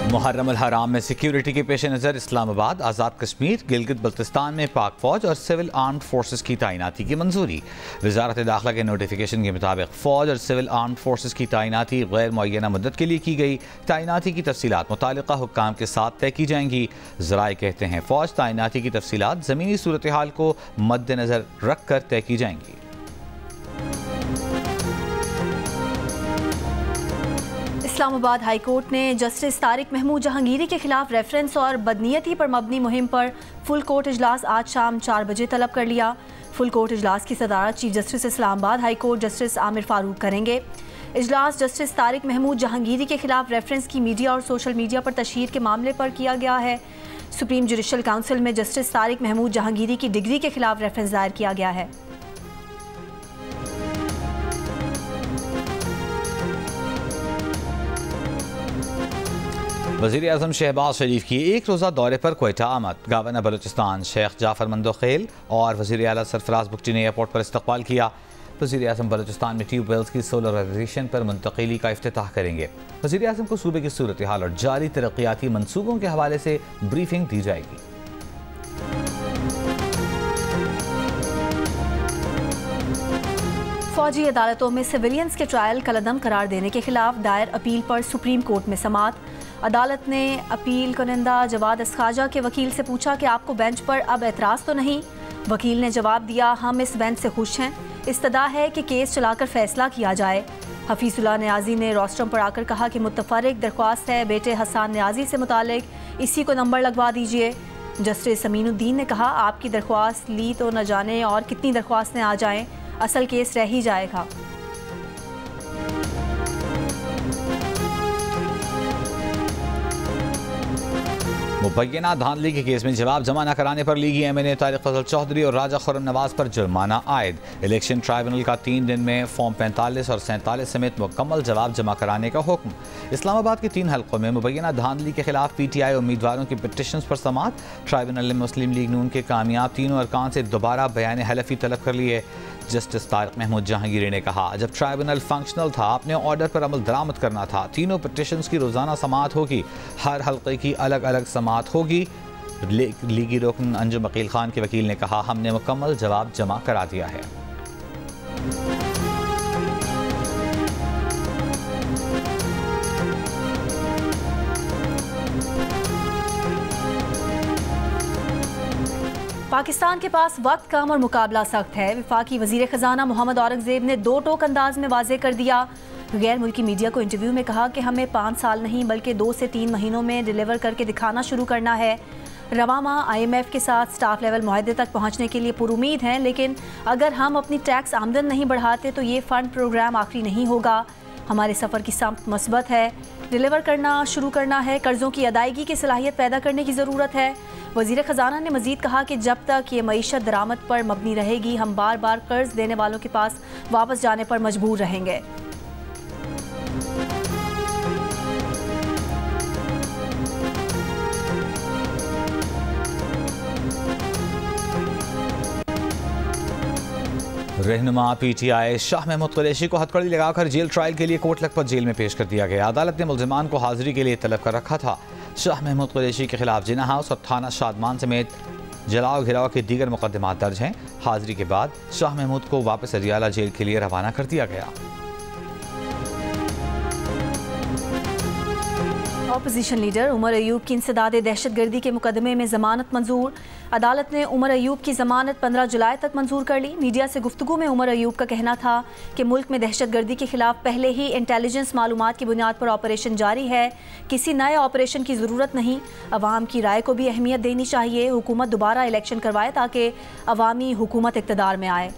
मुहर्रम अल हराम में सिक्योरिटी के पेश नज़र इस्लामाबाद, आज़ाद कश्मीर, गिलगित बल्तिस्तान में पाक फौज और सिविल आर्म्ड फोर्सेस की तैनाती की मंजूरी। वजारत दाखिला के नोटिफिकेशन के मुताबिक फौज और सिविल आर्म्ड फोर्सेस की तैनाती गैर मुअय्यना मुद्दत के लिए की गई। तैनाती की तफसीलात मुतालिका हुक्काम के साथ तय की जाएंगी। ज़राए कहते हैं फौज तैनाती की तफसीलात ज़मीनी सूरत हाल को मद्देनज़र रख कर तय की जाएंगी। इस्लामाबाद हाई कोर्ट ने जस्टिस तारिक महमूद जहांगीरी के खिलाफ रेफरेंस और बदनीयती पर मबनी मुहिम पर फुल कोर्ट इजलास आज शाम 4 बजे तलब कर लिया। फुल कोर्ट इजलास की सदारत chief justice Islamabad high court justice Aamir Farooq करेंगे। इजलास जस्टिस तारिक महमूद जहांगीरी के खिलाफ रेफरेंस की मीडिया और सोशल मीडिया पर तशहीर के मामले पर किया गया है। सुप्रीम जुडिशल काउंसिल में जस्टिस तारिक महमूद जहांगीरी की डिग्री के खिलाफ रेफरेंस दायर किया गया है। वज़ीर आज़म शहबाज शरीफ की एक रोज़ा दौरे पर क्वेटा आमद। गवर्नर बलूचिस्तान शेख जाफर मंदोखेल और वज़ीर आला सरफराज बुगटी ने एयरपोर्ट पर इस्तकबाल किया। वज़ीर आज़म बलूचिस्तान में ट्यूबवेल्स की सोलराइजेशन पर मुंतकिली का इफ्तिताह करेंगे। वज़ीर आज़म को सूबे की सूरत हाल और जारी तरक्याती मनसूबों के हवाले से ब्रीफिंग दी जाएगी। फौजी अदालतों में सिविलियंस के ट्रायल कलअदम करार देने के खिलाफ दायर अपील पर सुप्रीम कोर्ट में समाअत। अदालत ने अपील कुनिंदा जवाद असखाजा के वकील से पूछा कि आपको बेंच पर अब एतराज़ तो नहीं। वकील ने जवाब दिया, हम इस बेंच से खुश हैं। इस्तदा है कि केस चलाकर फैसला किया जाए। हफीजुल्लाह नियाजी ने रोस्टम पर आकर कहा कि मुतफर्रिक दरख्वास्त है, बेटे हसन नियाजी से मुतालिक, इसी को नंबर लगवा दीजिए। जस्टिस अमीनुद्दीन ने कहा, आपकी दरख्वास्त ली तो न जाने और कितनी दरख्वास्तें आ जाएं, असल केस रह ही जाएगा। मुबैना धांधली के केस में जवाब जमा न कराने पर लीगी MNA तारिक फजल चौधरी और राजा खुर्रम नवाज पर जुर्माना आयद। इलेक्शन ट्राइब्यूनल का 3 दिन में फॉर्म 45 और 47 समेत मुकम्मल जवाब जमा कराने का हुक्म। इस्लामाबाद के 3 हल्कों में मुबैना धांधली के खिलाफ PTI उम्मीदवारों की पिटिशंस पर समाअत। ट्राइब्यूनल ने मुस्लिम लीग नून के कामयाब तीनों अरकान से दोबारा बयान हलफी तलब कर लिए। जस्टिस तारिक महमूद जहांगीरी ने कहा, जब ट्राइब्यूनल फंक्शनल था अपने ऑर्डर पर अमल दरामद करना था। तीनों पिटिशंस की रोज़ाना समाअत होगी, हर हल्के की अलग अलग समाअत होगी। लीगी रुकन अंजुम अकील खान के वकील ने कहा, हमने मुकम्मल जवाब जमा करा दिया है। पाकिस्तान के पास वक्त कम और मुकाबला सख्त है। वफाकी वजीर खजाना मोहम्मद औरंगजेब ने 2 टोक अंदाज में वाजे कर दिया। गैर मुल्की मीडिया को इंटरव्यू में कहा कि हमें 5 साल नहीं बल्कि 2 से 3 महीनों में डिलीवर करके दिखाना शुरू करना है। रवा माह IMF के साथ स्टाफ लेवल मुआहदे तक पहुंचने के लिए पुरुमीद हैं, लेकिन अगर हम अपनी टैक्स आमदन नहीं बढ़ाते तो ये फंड प्रोग्राम आखिरी नहीं होगा। हमारे सफ़र की समत मस्बत है, डिलीवर करना शुरू करना है। कर्ज़ों की अदायगी की सलाहियत पैदा करने की ज़रूरत है। वज़ीर ख़जाना ने मज़ीद कहा कि जब तक ये मईशत दरामद पर मबनी रहेगी, हम बार बार कर्ज़ देने वालों के पास वापस जाने पर मजबूर रहेंगे। रहनुमा PTI शाह महमूद कुरैशी को हथकड़ी लगाकर जेल ट्रायल के लिए कोट लखपत जेल में पेश कर दिया गया। अदालत ने मुल्जिमान को हाजिरी के लिए तलब कर रखा था। शाह महमूद कुरैशी के खिलाफ जिना हाउस और थाना शादमान समेत जलाओ घिराव के दीगर मुकदमात दर्ज हैं। हाजिरी के बाद शाह महमूद को वापस अडियाला जेल के लिए रवाना कर दिया गया। अपोजिशन लीडर उमर अयूब की इंसदाद दहशतगर्दी के मुकदमे में जमानत मंजूर। अदालत ने उमर अयूब की जमानत 15 जुलाई तक मंजूर कर ली। मीडिया से गुफ्तगू में उमर अयूब का कहना था कि मुल्क में दहशतगर्दी के खिलाफ पहले ही इंटेलिजेंस मालूमात की बुनियाद पर ऑपरेशन जारी है, किसी नए ऑपरेशन की ज़रूरत नहीं। अवाम की राय को भी अहमियत देनी चाहिए। हुकूमत दोबारा इलेक्शन करवाए ताकि अवामी हुकूमत इक़्तिदार में आए।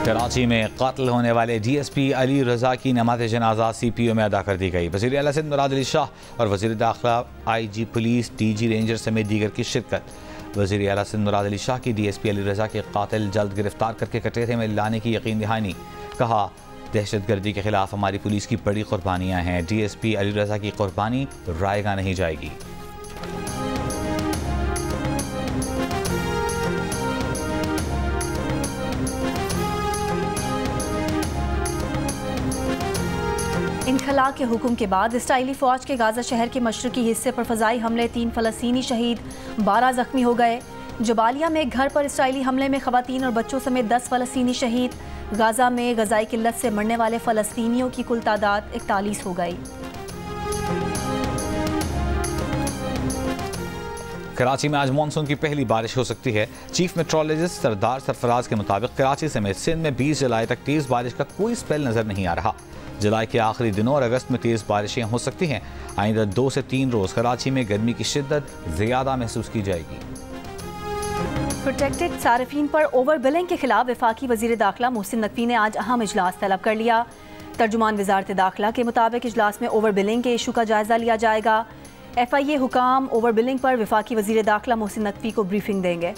कराची में कत्ल होने वाले DSP अली रज़ा की नमाज जनाजा CPO में अदा कर दी गई। वज़ीर आला सिंध मुराद अली शाह और वज़ीर दाखिला IG पुलिस DG रेंजर समेत दीगर की शिरकत। वज़ीर आला सिंध मुराद अली शाह की DSP अली रज़ा के कातिल जल्द गिरफ्तार करके कटेरे में लाने की यकीन दहानी। कहा, दहशतगर्दी के खिलाफ हमारी पुलिस की बड़ी कुर्बानियाँ हैं। DSP अली रज़ा की कुर्बानी रायगा नहीं जाएगी। इनखला के हुक्म के बाद इसराइली फ़ौज के गाज़ा शहर के मशरकी हिस्से पर फ़ज़ाई हमले 3 फ़लस्तीनी शहीद, 12 ज़ख्मी हो गए। जबालिया में एक घर पर इसराइली हमले में ख़वातीन और बच्चों समेत 10 फ़लस्तीनी शहीद। गाज़ा में ग़ज़ाई किल्लत से मरने वाले फ़लस्तीनियों की कुल तादाद 41 हो गई। कराची में आज मानसून की पहली बारिश हो सकती है। चीफ मेट्रोलॉजिस्ट सरदार सरफराज के मुताबिक कराची समेत सिंध में 20 जुलाई तक तेज़ बारिश का कोई स्पेल नज़र नहीं आ रहा। जुलाई के आखिरी दिनों और अगस्त में तेज़ बारिशें हो सकती हैं। आइंदा 2 से 3 रोज़ कराची में गर्मी की शिद्दत ज़्यादा महसूस की जाएगी। प्रोटेक्टेड सार्फिन पर ओवर बिलिंग के खिलाफ वफाकी वज़ीर दाखिला मोहसिन नकवी ने आज अहम इजलास तलब कर लिया। तर्जुमान वज़ारत दाखिला के मुताबिक इजलास में ओवर बिलिंग के इशू का जायज़ा लिया जाएगा। FIA हुकाम ओवर बिलिंग पर वफाकी वज़ीर दाखिला मोहसिन नकवी को ब्रीफिंग देंगे।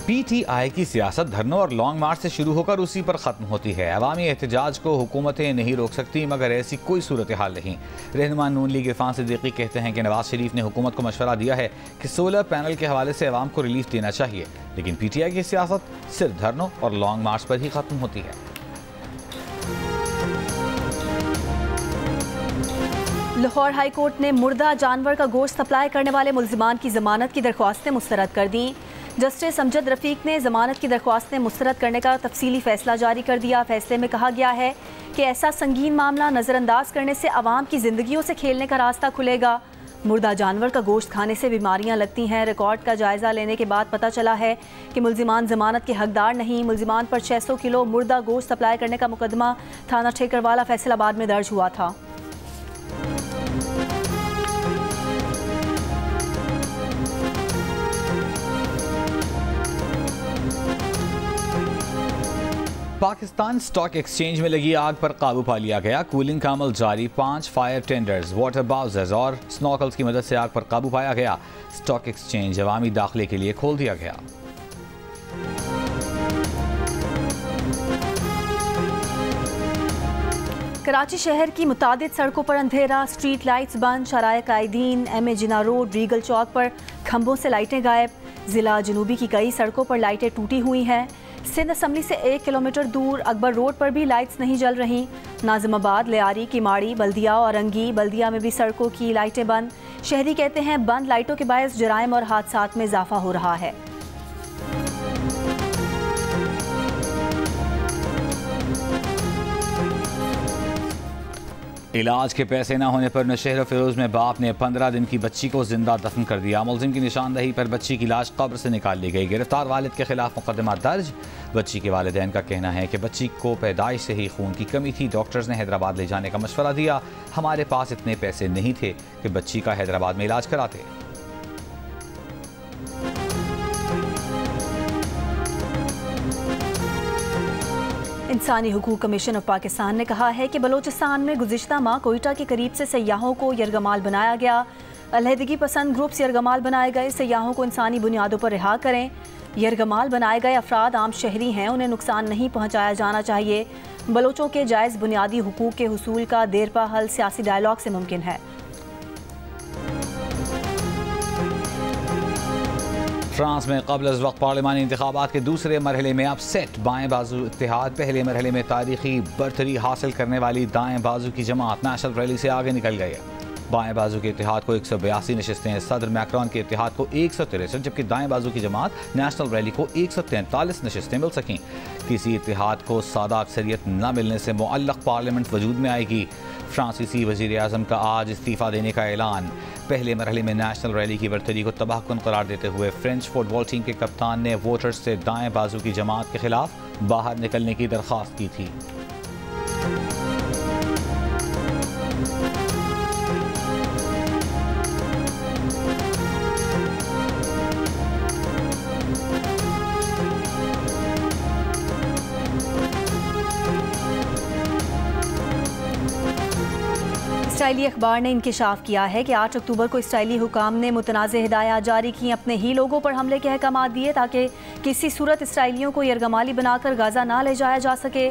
PTI की सियासत धरनों और लॉन्ग मार्च से शुरू होकर उसी पर ख़त्म होती है। अवामी एहतजाज को हुकूमतें नहीं रोक सकती, मगर ऐसी कोई सूरत हाल नहीं। रहनुमा नून लीग इरफान सिद्दीकी कहते हैं कि नवाज शरीफ ने हुकूमत को मशवरा दिया है कि सोलर पैनल के हवाले से अवाम को रिलीफ देना चाहिए, लेकिन PTI की सियासत सिर्फ धरनों और लॉन्ग मार्च पर ही ख़त्म होती है। लाहौर हाई कोर्ट ने मुर्दा जानवर का गोश्त सप्लाई करने वाले मुल्जिमान की जमानत की दरख्वास्तें मुस्तरद कर दी। जस्टिस अमजद रफीक ने जमानत की दरख्वास्तें मुस्तरद करने का तफसीली फैसला जारी कर दिया। फैसले में कहा गया है कि ऐसा संगीन मामला नज़रअंदाज करने से आवाम की ज़िंदगियों से खेलने का रास्ता खुलेगा। मुर्दा जानवर का गोश्त खाने से बीमारियां लगती हैं। रिकॉर्ड का जायज़ा लेने के बाद पता चला है कि मुल्जिमान जमानत के हकदार नहीं। मुल्जिमान पर 600 किलो मुर्दा गोश्त सप्लाई करने का मुकदमा थाना ठेकरवाला फैसलाबाद में दर्ज हुआ था। पाकिस्तान स्टॉक एक्सचेंज में लगी आग पर काबू पा लिया गया। कूलिंग का अमल जारी। 5 फायर टेंडर्स, वाटर बाउजर्स और स्नॉकल्स की मदद से आग पर काबू पाया गया। स्टॉक एक्सचेंज अवामी दाखिले के लिए खोल दिया गया। कराची शहर की मुतादिद सड़कों पर अंधेरा, स्ट्रीट लाइट्स बंद, शराय कायदीन, MA जिना रोड, रीगल चौक पर खंभों से लाइटें गायब। ज़िला जनूबी की कई सड़कों पर लाइटें टूटी हुई हैं। सिंध असम्बली से 1 किलोमीटर दूर अकबर रोड पर भी लाइट्स नहीं जल रही। नाजिमाबाद, लियारी, किमाड़ी, बल्दिया और अंगी बल्दिया में भी सड़कों की लाइटें बंद। शहरी कहते हैं बंद लाइटों के बायस जराइम और हादसात में इजाफा हो रहा है। इलाज के पैसे न होने पर नौशहरा फिरोज में बाप ने 15 दिन की बच्ची को जिंदा दफन कर दिया। मुलजिम की निशानदही पर बच्ची की लाश कब्र से निकाल ली गई। गिरफ्तार वालिद के खिलाफ मुकदमा दर्ज। बच्ची के वालिदैन का कहना है कि बच्ची को पैदाइश से ही खून की कमी थी। डॉक्टर्स ने हैदराबाद ले जाने का मशवरा दिया। हमारे पास इतने पैसे नहीं थे कि बच्ची का हैदराबाद में इलाज कराते। इंसानी हुकूक कमीशन ऑफ पाकिस्तान ने कहा है कि बलोचिस्तान में गुज़िश्ता माह कोयटा के करीब से सयाहों को यरगमाल बनाया गया। अलहदगी पसंद ग्रुप्स यरगमाल बनाए गए सयाहों को इंसानी बुनियादों पर रिहा करें। यरगमाल बनाए गए अफराद आम शहरी हैं, उन्हें नुकसान नहीं पहुँचाया जाना चाहिए। बलोचों के जायज़ बुनियादी हुकूक के हुसूल का देरपा हल सियासी डायलॉग से मुमकिन है। फ्रांस में क़ब्ल अज़ वक्त पार्लिमानी इंतखाबात के दूसरे मरहले में अब सेट बाएं बाजू इत्तेहाद पहले मरहले में तारीखी बरतरी हासिल करने वाली दाएं बाजू की जमात नेशनल रैली से आगे निकल गई है। बाएं बाजू के इत्तेहाद को 182 नशस्तें, सदर मैक्रोन के इत्तेहाद को 163, जबकि दाएं बाजू की जमात नेशनल रैली को 143 नशस्तें मिल सकें। किसी इत्तेहाद को सादा अक्सरियत न मिलने से मुअल्लक़ पार्लियामेंट वजूद में आएगी। फ्रांसीसी वज़ीर आज़म का आज इस्तीफ़ा देने का ऐलान। पहले मरहले में नेशनल रैली की बरतरी को तबाहकुन करार देते हुए फ्रेंच फुटबॉल टीम के कप्तान ने वोटर्स से दाएं बाजू की जमात के खिलाफ बाहर निकलने की दरख्वास्त की थी। इसराइली अखबार ने इंकिशाफ किया है कि 8 अक्टूबर को इसराइली हुकाम ने मुतनाज़ हिदायत जारी की, अपने ही लोगों पर हमले के अहकाम दिए ताकि किसी सूरत इसराइलियों को यरगमाली बनाकर गाज़ा ना ले जाया जा सके।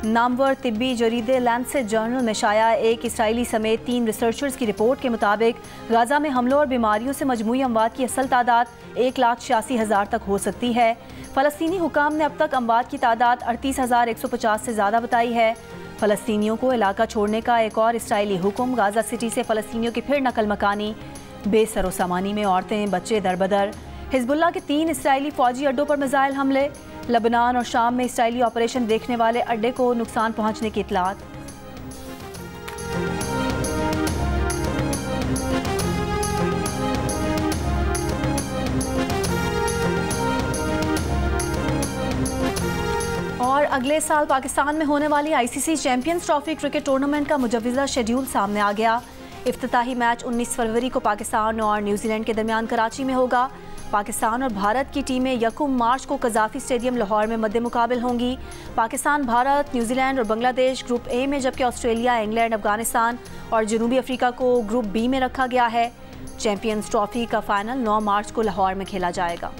नामवर तिब्बी जरीदे लैंसेट जर्नल में शाया एक इसराइली समेत 3 रिसर्चर्स की रिपोर्ट के मुताबिक गाजा में हमलों और बीमारियों से मजमूई अमवात की असल तादाद 1,86,000 तक हो सकती है। फ़लस्तीनी हुकाम ने अब तक अमवात की तादाद 38,150 से ज़्यादा बताई है। फ़लस्तीनियों को इलाका छोड़ने का एक और इसराइली हुक्म। गाजा सिटी से फ़लस्तीनियों की फिर नकल मकानी। बेसरो सामानी में औरतें बच्चे दरबदर। हिजबुल्लाह के 3 इसराइली फौजी अड्डों पर मिसाइल हमले। लबनान और शाम में इसराइली ऑपरेशन देखने वाले अड्डे को नुकसान पहुंचने की इतलात। और अगले साल पाकिस्तान में होने वाली ICC champions trophy cricket tournament का मुजव्वज़ा शेड्यूल सामने आ गया। इफ्तिताही मैच 19 फरवरी को पाकिस्तान और न्यूजीलैंड के दरमियान कराची में होगा। पाकिस्तान और भारत की टीमें 1 मार्च को कज़ाफ़ी स्टेडियम लाहौर में मद्दे मुकाबिल होंगी। पाकिस्तान, भारत, न्यूजीलैंड और बांग्लादेश ग्रुप ए में, जबकि ऑस्ट्रेलिया, इंग्लैंड, अफगानिस्तान और जनूबी अफ्रीका को ग्रुप बी में रखा गया है। चैंपियंस ट्रॉफी का फाइनल 9 मार्च को लाहौर में खेला जाएगा।